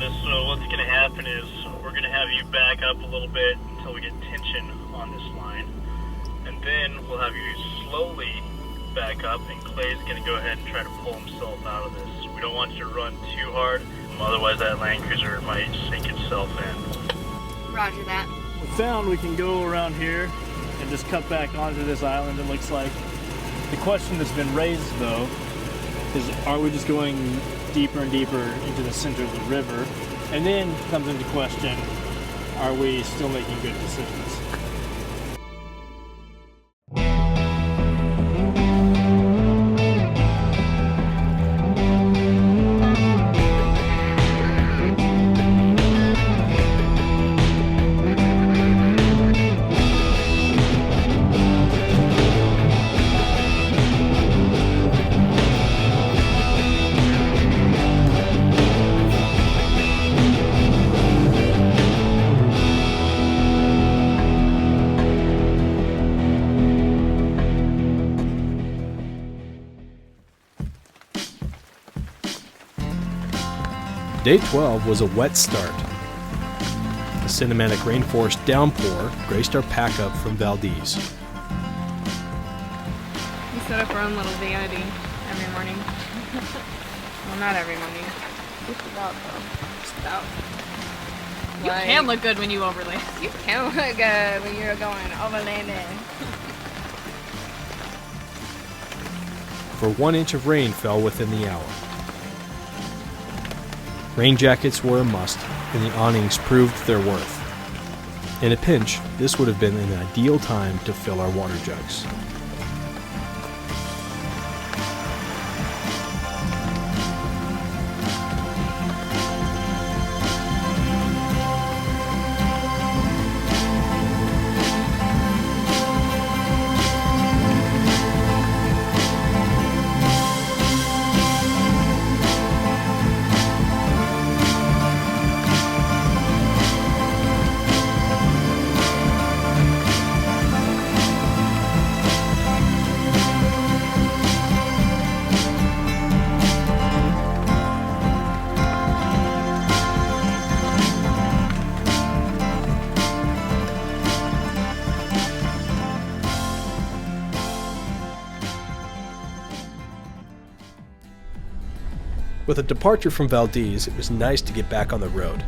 Dennis. So what's going to happen is we're going to have you back up a little bit until we get tension on this line. And then we'll have you slowly back up, and Clay's going to go ahead and try to pull himself out of this. We don't want you to run too hard, otherwise that Land Cruiser might sink itself in. Roger that. We found we can go around here and just cut back onto this island, it looks like. The question that's been raised, though, is are we just going deeper and deeper into the center of the river? And then comes into question, are we still making good decisions? Day 12 was a wet start. A cinematic rainforest downpour graced our pack-up from VALDEZ. We set up our own little vanity every morning. Well, not every morning. Just about though. Just about. You Like, can look good when you overlay. You can look good when you're going overlanding. For 1 inch of rain fell within the hour. Rain jackets were a must, and the awnings proved their worth. In a pinch, this would have been an ideal time to fill our water jugs. With a departure from VALDEZ, it was nice to get back on the road.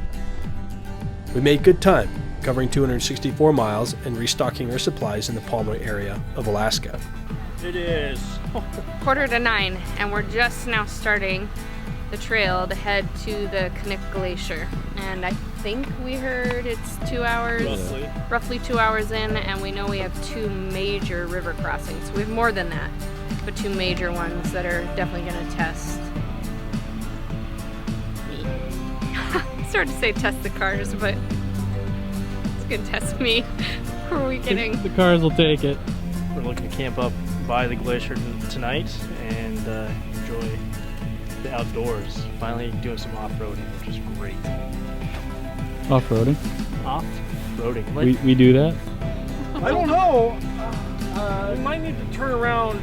We made good time, covering 264 miles and restocking our supplies in the Palmer area of Alaska. It is 8:45, and we're just now starting the trail to head to the KNIK Glacier. And I think we heard it's 2 hours, roughly 2 hours in, and we know we have 2 major river crossings. We have more than that, but 2 major ones that are definitely going to test. It's hard to say test the cars, but it's gonna test me. Who are we kidding? The cars will take it. We're looking to camp up by the glacier tonight and enjoy the outdoors. Finally doing some off-roading, which is great. Off-roading? Off-roading. We do that? I don't know. We might need to turn around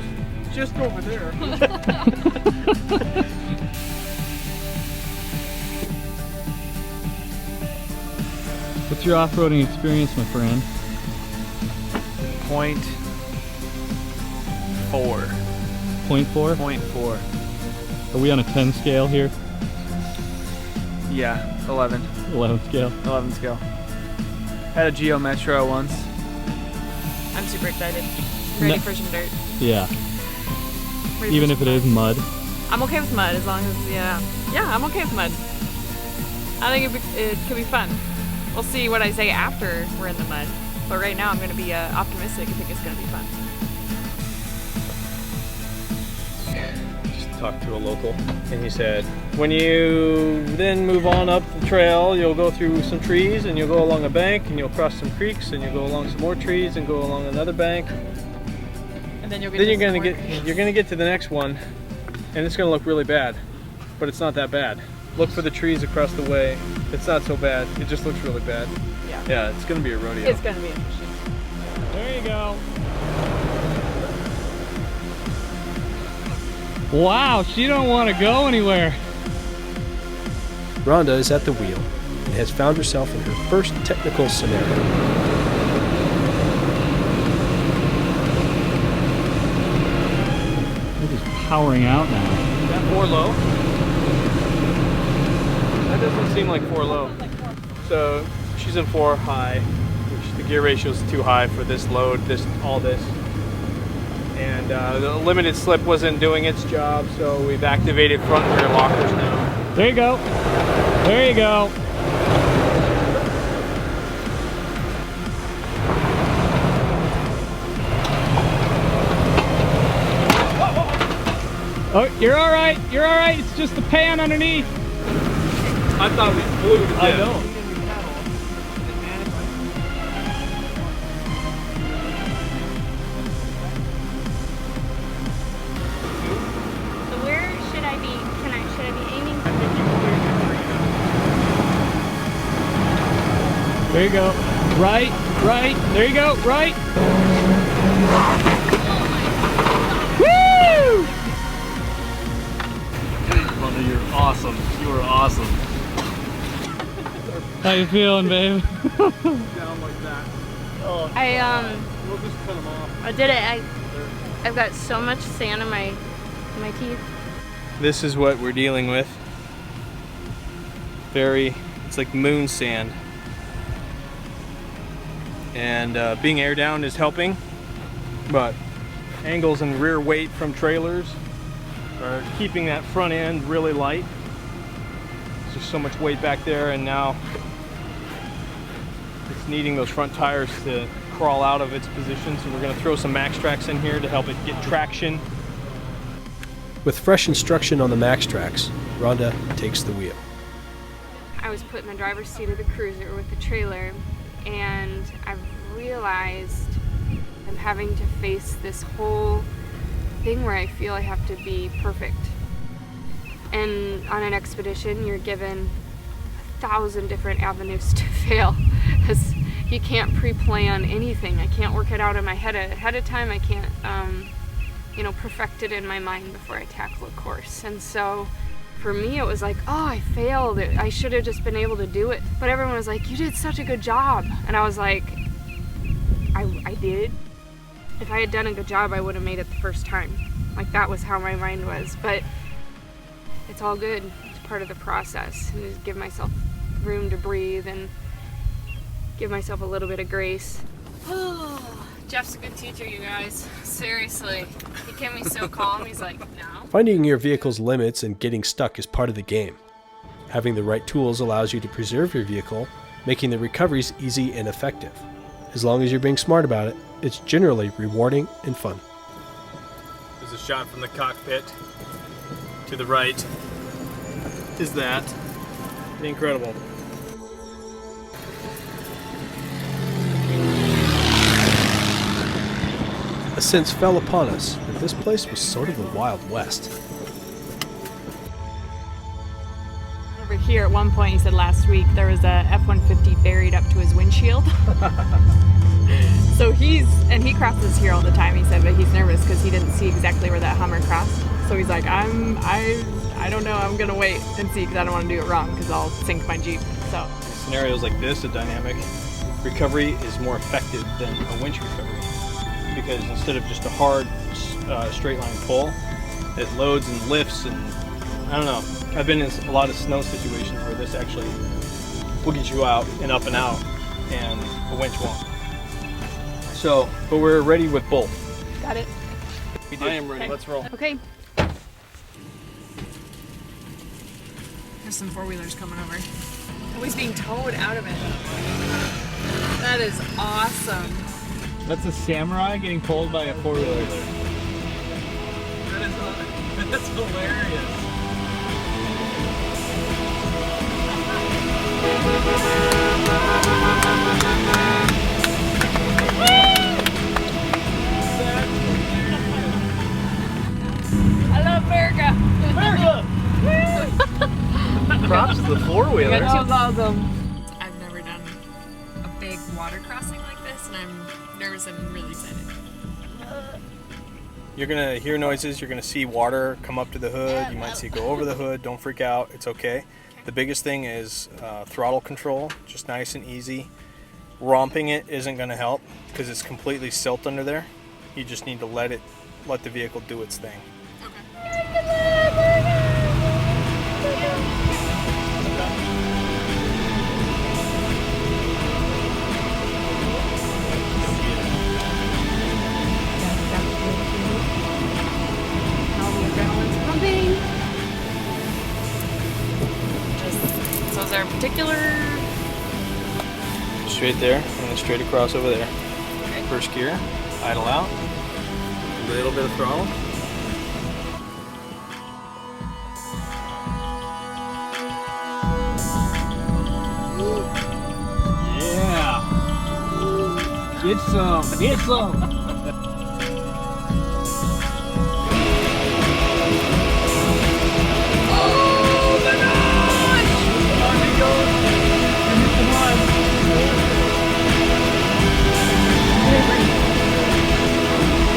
just over there. What's your off-roading experience, my friend? 0.4. 0.4? 0.4. Are we on a 10 scale here? Yeah, 11. 11 scale. 11 scale. Had a Geo Metro once. I'm super excited. Ready for some dirt. Yeah. Ready Even for if some it is mud. I'm okay with mud as long as, yeah, I'm okay with mud. I think it could be fun. We'll see what I say after we're in the mud. But right now I'm going to be optimistic. I think it's going to be fun. Just talked to a local, and he said, when you then move on up the trail, you'll go through some trees, and you'll go along a bank, and you'll cross some creeks, and you'll go along some more trees, and go along another bank. And then you're Then you're gonna get to the next one, and it's gonna look really bad, but it's not that bad. Look for the trees across the way. It's not so bad. It just looks really bad. Yeah. Yeah, it's gonna be a rodeo. It's going to be interesting. There you go. Wow, she don't want to go anywhere. Rhonda is at the wheel and has found herself in her first technical scenario. We're just powering out now. Is that 4 low? That doesn't seem like 4 low. So she's in 4 high, which the gear ratio is too high for this load, all this. And the limited slip wasn't doing its job, so we've activated front and rear lockers now. There you go. There you go. Oh, you're all right. You're all right. It's just the pan underneath. I thought we flew to death. I know. So where should I be? Should I be aiming? There you go. Right, right. There you go. Right. Woo! Mother, you're awesome. You are awesome. How you feeling, babe? Down like that. Oh, We'll just cut them off. I did it. I've got so much sand in my teeth. This is what we're dealing with. It's like moon sand. And being air down is helping, but angles and rear weight from trailers are keeping that front end really light. There's just so much weight back there, and now it's needing those front tires to crawl out of its position. So we're going to throw some max tracks in here to help it get traction. With fresh instruction on the Max Tracks, Rhonda takes the wheel. I was put in the driver's seat of the cruiser with the trailer, and I've realized I'm having to face this whole thing where I feel I have to be perfect. And on an expedition, you're given 1,000 different avenues to fail, because you can't pre-plan anything. I can't work it out in my head ahead of time. I can't, perfect it in my mind before I tackle a course. And so for me, it was like, oh, I failed. I should have just been able to do it. But everyone was like, you did such a good job. And I was like, I did. If I had done a good job, I would have made it the first time. Like, that was how my mind was. But it's all good. It's part of the process. And just give myself room to breathe and give myself a little bit of grace. Jeff's a good teacher, you guys. Seriously. He kept me so calm. He's like, no. Finding your vehicle's limits and getting stuck is part of the game. Having the right tools allows you to preserve your vehicle, making the recoveries easy and effective. As long as you're being smart about it, it's generally rewarding and fun. There's a shot from the cockpit. To the right is that. Incredible. A sense fell upon us that this place was sort of the Wild West. Over here, at one point, he said last week, there was a F-150 buried up to his windshield. So he crosses here all the time, he said, but he's nervous because he didn't see exactly where that Hummer crossed. So he's like, I don't know, I'm gonna wait and see because I don't want to do it wrong because I'll sink my Jeep. So Scenarios like this, a dynamic recovery is more effective than a winch recovery, because instead of just a hard straight line pull, it loads and lifts, and I don't know. I've been in a lot of snow situations where this actually will get you out and up and out, and a winch won't. So, but we're ready with both. Got it. I am ready. Let's roll. Okay. there's some four-wheelers coming over. Oh, he's being towed out of it. That is awesome. That's a samurai getting pulled by a four-wheeler. That's hilarious. I love America. Props to the four-wheeler. You're welcome. I've never done a big water crossing like this, and I'm nervous and really excited. You're gonna hear noises, you're gonna see water come up to the hood, you might see it go over the hood. Don't freak out, it's okay. The biggest thing is throttle control, just nice and easy. Romping it isn't going to help because it's completely silt under there. You just need to let the vehicle do its thing. So is there a particular... Straight there, and then straight across over there. Okay. First gear, idle out, a little bit of throttle. Yeah. Get some. Get some.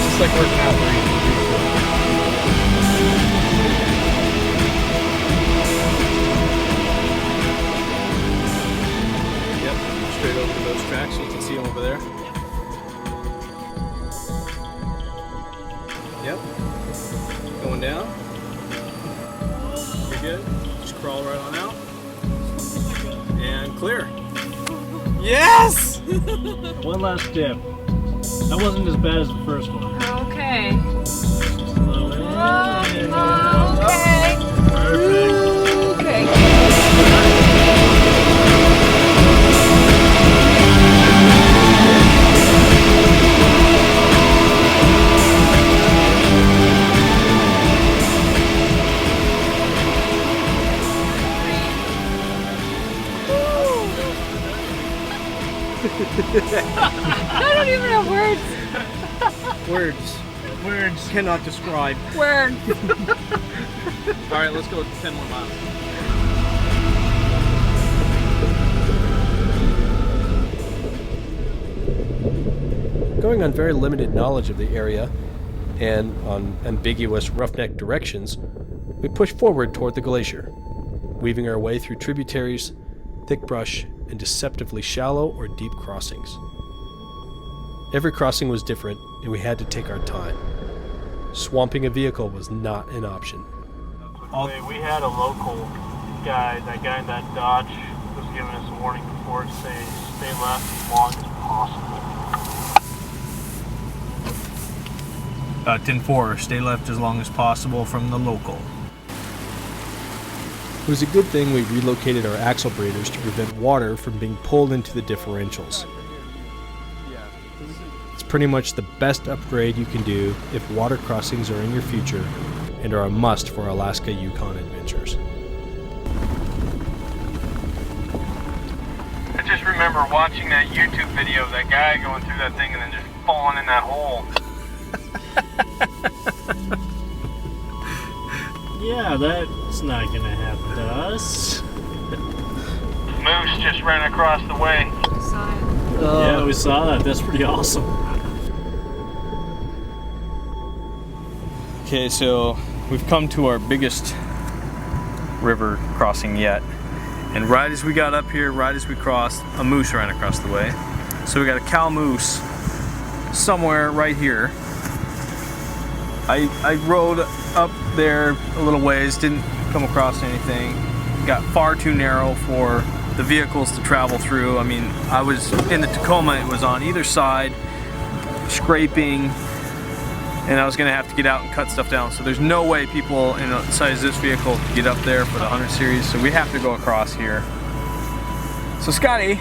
It's like working out for you. Yep, straight over to those tracks. You can see them over there. Yep. Going down. You're good. Just crawl right on out. And clear. Yes! One last dip. That wasn't as bad as the first one. Okay. Slow it in. Okay. Perfect. Okay. I don't even have words. Words cannot describe. Word. All right, let's go 10 more miles. Going on very limited knowledge of the area and on ambiguous roughneck directions, we push forward toward the glacier, weaving our way through tributaries, thick brush, and deceptively shallow or deep crossings. Every crossing was different, and we had to take our time. Swamping a vehicle was not an option. We had a local guy, that guy in that Dodge, was giving us a warning before to say stay left as long as possible. 10-4, stay left as long as possible from the local. It was a good thing we relocated our axle braiders to prevent water from being pulled into the differentials. It's pretty much the best upgrade you can do if water crossings are in your future and are a must for Alaska Yukon adventures. I just remember watching that YouTube video of that guy going through that thing and then just falling in that hole. Yeah, that's not gonna happen to us. Moose just ran across the way. Yeah, we saw that. That's pretty awesome. Okay, so we've come to our biggest river crossing yet. And right as we got up here, right as we crossed, a moose ran across the way. So we got a cow moose somewhere right here. I rode up there a little ways, didn't come across anything. Got far too narrow for the vehicles to travel through. I mean, I was in the Tacoma, it was on either side, scraping, and I was gonna have to get out and cut stuff down. So there's no way people in the size of this vehicle could get up there for the 100 series, so we have to go across here. So Scotty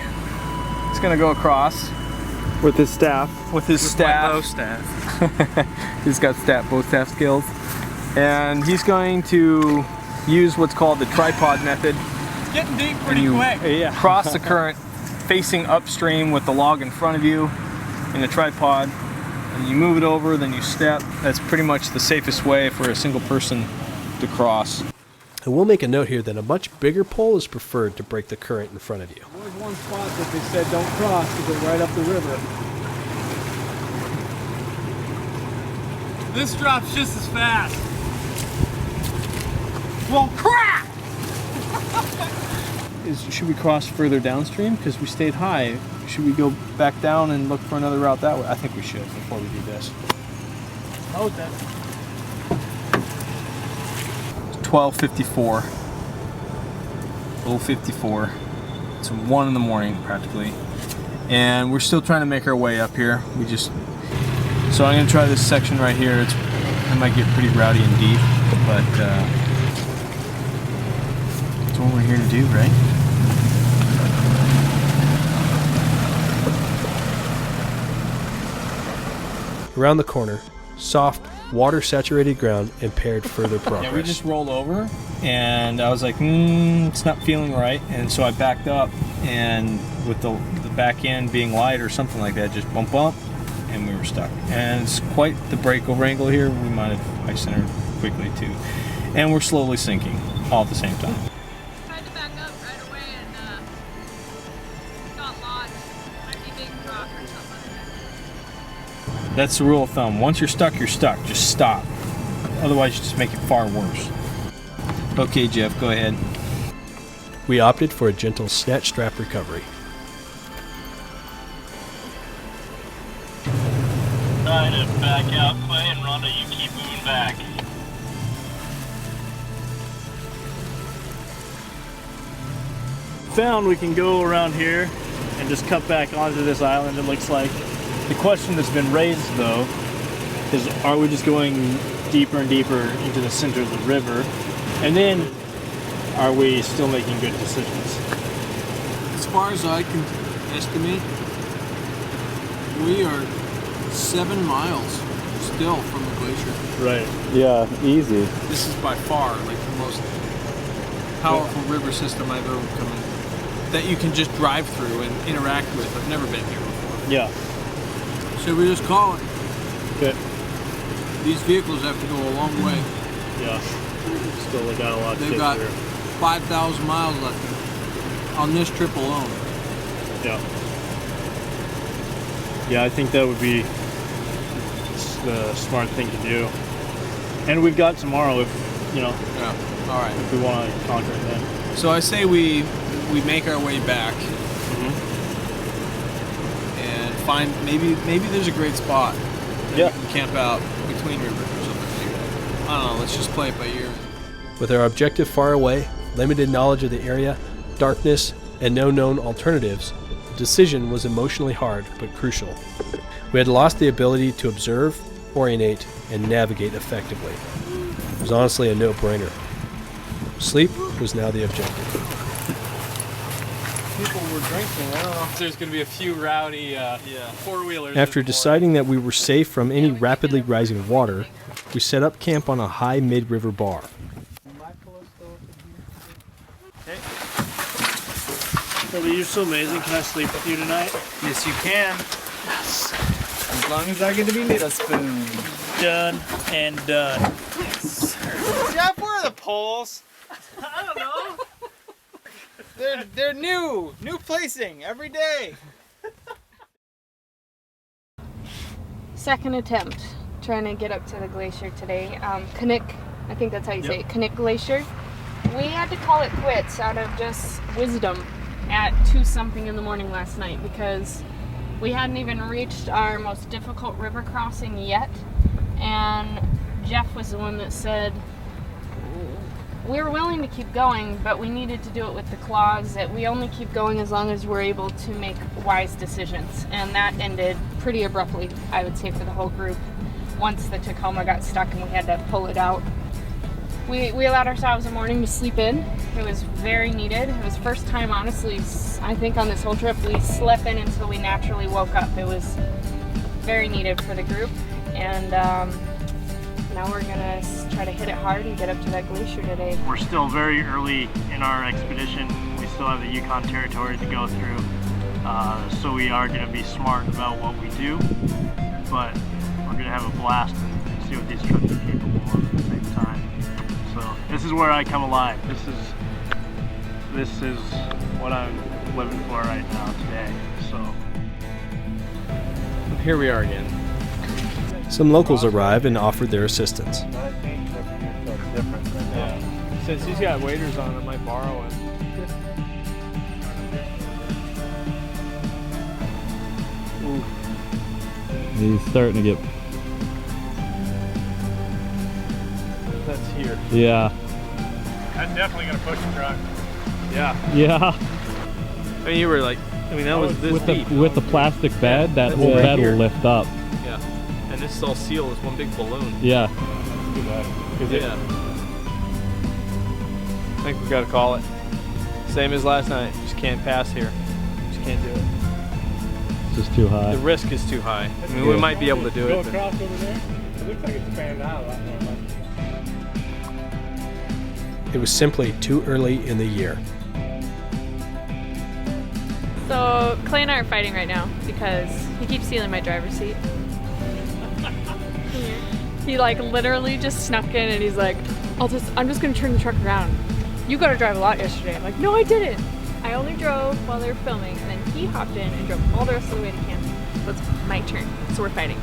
is gonna go across. With his staff. With his staff. My bow staff. He's got bow staff skills. And he's going to use what's called the tripod method. Getting deep pretty quick. Cross the current facing upstream with the log in front of you in the tripod. And you move it over, then you step. That's pretty much the safest way for a single person to cross. And we'll make a note here that a much bigger pole is preferred to break the current in front of you. There's one spot that they said don't cross to go right up the river. This drops just as fast. Well, crap! should we cross further downstream? Because we stayed high. Should we go back down and look for another route that way? I think we should before we do this. How is that? 12:54. 12:54. It's 1 in the morning practically, and we're still trying to make our way up here. So I'm gonna try this section right here. It might get pretty rowdy and deep, but that's what we're here to do, right? Around the corner, soft, water-saturated ground impaired further progress. Yeah, we just rolled over, and I was like, it's not feeling right, and so I backed up, and with the back end being light or something like that, just bump, and we were stuck. And it's quite the breakover angle here. We might have ice-centered quickly too, and we're slowly sinking all at the same time. Tried to back up right away and got lost. Might be big rock or something. That's the rule of thumb. Once you're stuck, you're stuck. Just stop. Otherwise, you just make it far worse. Okay, Jeff, go ahead. We opted for a gentle snatch strap recovery. Try to back out, Clay, and Rhonda, you keep moving back. Found we can go around here and just cut back onto this island, it looks like. The question that's been raised, though, is are we just going deeper and deeper into the center of the river? And then are we still making good decisions? As far as I can estimate, we are 7 miles still from the glacier. Right. Yeah, easy. This is by far like the most powerful river system I've ever come in that you can just drive through and interact with. I've never been here before. Yeah. So we just call it. Okay. These vehicles have to go a long way. Yeah. Still got a lot to They've get got through. 5,000 miles left on this trip alone. Yeah. Yeah, I think that would be the smart thing to do. And we've got tomorrow if, Yeah. All right. if we want to conquer it then. So I say we make our way back and find maybe there's a great spot. That Yeah. we can camp out between rivers or something like that. I don't know. Let's just play it by ear. With our objective far away, limited knowledge of the area, darkness, and no known alternatives, the decision was emotionally hard but crucial. We had lost the ability to observe, orientate, and navigate effectively. It was honestly a no-brainer. Sleep was now the objective. People were drinking. I don't know if there's going to be a few rowdy four-wheelers. After deciding that we were safe from any rapidly rising water, we set up camp on a high mid-river bar. Toby, you're so amazing. Can I sleep with you tonight? Yes, you can. As long as I get to be needle spoon. Done and done. Jeff, where are the poles? I don't know. They're new placing every day. Second attempt trying to get up to the glacier today. KNIK, I think that's how you say it, KNIK Glacier. We had to call it quits out of just wisdom at 2-something in the morning last night because we hadn't even reached our most difficult river crossing yet, and Jeff was the one that said we were willing to keep going, but we needed to do it with the clause that we only keep going as long as we're able to make wise decisions. And that ended pretty abruptly, I would say, for the whole group. Once the Tacoma got stuck and we had to pull it out. We allowed ourselves a morning to sleep in. It was very needed. It was the first time, honestly, I think on this whole trip, we slept in until we naturally woke up. It was very needed for the group. And now we're gonna try to hit it hard and get up to that glacier today. We're still very early in our expedition. We still have the Yukon territory to go through. So we are gonna be smart about what we do, but we're gonna have a blast and see what these trucks are capable of at the same time. So this is where I come alive. This is what I'm living for right now today. So Here we are again. Some locals arrived and offered their assistance. Since he's got waders on, I might borrow him. He's starting to get. That's here. Yeah. That's definitely gonna push the truck. Yeah. Yeah. I mean, you were like, I mean, that was this deep. With the plastic bed, that That's whole right bed here. will lift up. Yeah. And this is all sealed. It's one big balloon. Yeah. Yeah. I think we gotta call it. Same as last night. Just can't pass here. Just can't do it. It's just too high. The risk is too high. I mean, we might be able to do Go it. but- across over there. It looks like it's fanned out a lot more. It was simply too early in the year. So Clay and I are fighting right now because he keeps stealing my driver's seat. He like literally just snuck in and he's like, I'm just gonna turn the truck around. You got to drive a lot yesterday. I'm like, no, I didn't. I only drove while they were filming, and then he hopped in and drove all the rest of the way to camp. So it's my turn. So we're fighting.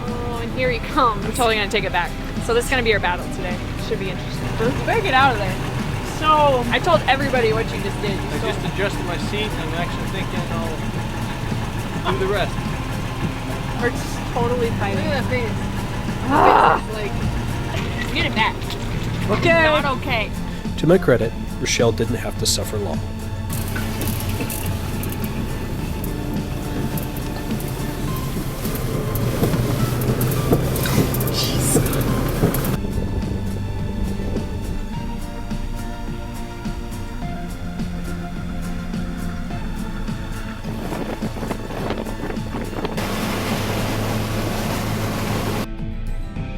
Oh, and here he comes. I'm totally gonna take it back. So this is gonna be our battle today. Should be interesting. Better get out of there. So I told everybody what you just did. I just adjusted my seat and I'm actually thinking I'll do the rest. We're just totally fighting. Look at that face. Ah! Like, get it back. Okay. Not okay. To my credit, Rochelle didn't have to suffer long.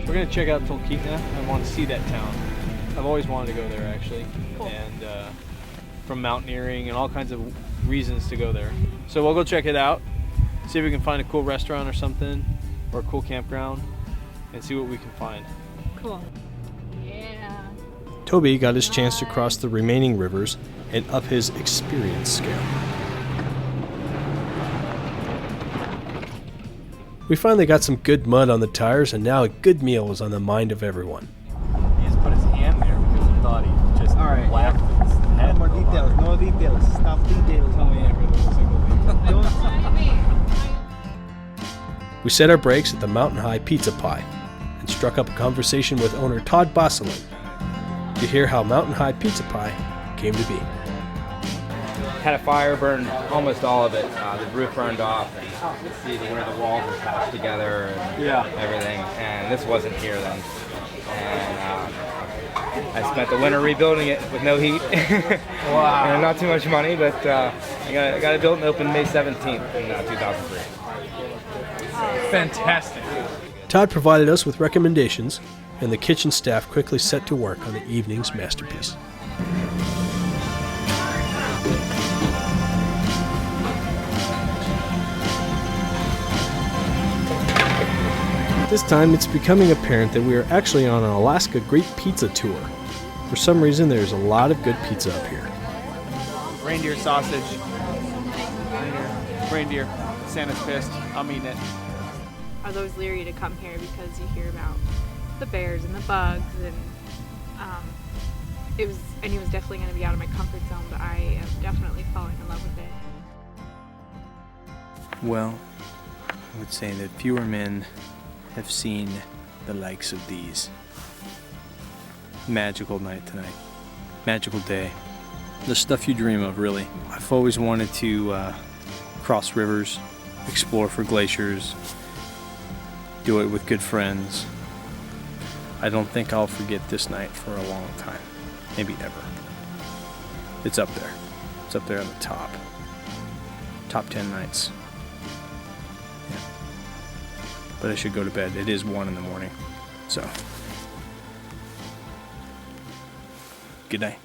We're gonna check out Talkeetna. I want to see that town. I've always wanted to go there actually, and from mountaineering and all kinds of reasons to go there. So we'll go check it out, see if we can find a cool restaurant or something, or a cool campground, and see what we can find. Cool. Yeah. Toby got his chance to cross the remaining rivers and up his experience scale. We finally got some good mud on the tires, and now a good meal was on the mind of everyone. He just put his hand there because he thought he just whacked his head. No more details, no details. Stop details. Tell me every little single detail. We set our brakes at the Mountain High Pizza Pie and struck up a conversation with owner Todd Bosselin to hear how Mountain High Pizza Pie came to be. Had a fire, burned almost all of it. The roof burned off, and see where the walls were patched together and everything. And this wasn't here then. And I spent the winter rebuilding it with no heat. Wow. And not too much money, but I got it built and opened May 17th in 2003. Fantastic. Todd provided us with recommendations, and the kitchen staff quickly set to work on the evening's masterpiece. This time, it's becoming apparent that we are actually on an Alaska Great Pizza Tour. For some reason, there's a lot of good pizza up here. Reindeer sausage. Reindeer. Santa's pissed. I'm eating it. I was always leery to come here because you hear about the bears and the bugs, and I knew it was definitely going to be out of my comfort zone, but I am definitely falling in love with it. Well, I would say that fewer men have seen the likes of these. Magical night tonight. Magical day. The stuff you dream of, really. I've always wanted to cross rivers, explore for glaciers, do it with good friends. I don't think I'll forget this night for a long time. Maybe ever. It's up there. It's up there on the top. Top 10 nights. But I should go to bed. It is 1 in the morning. So, good night.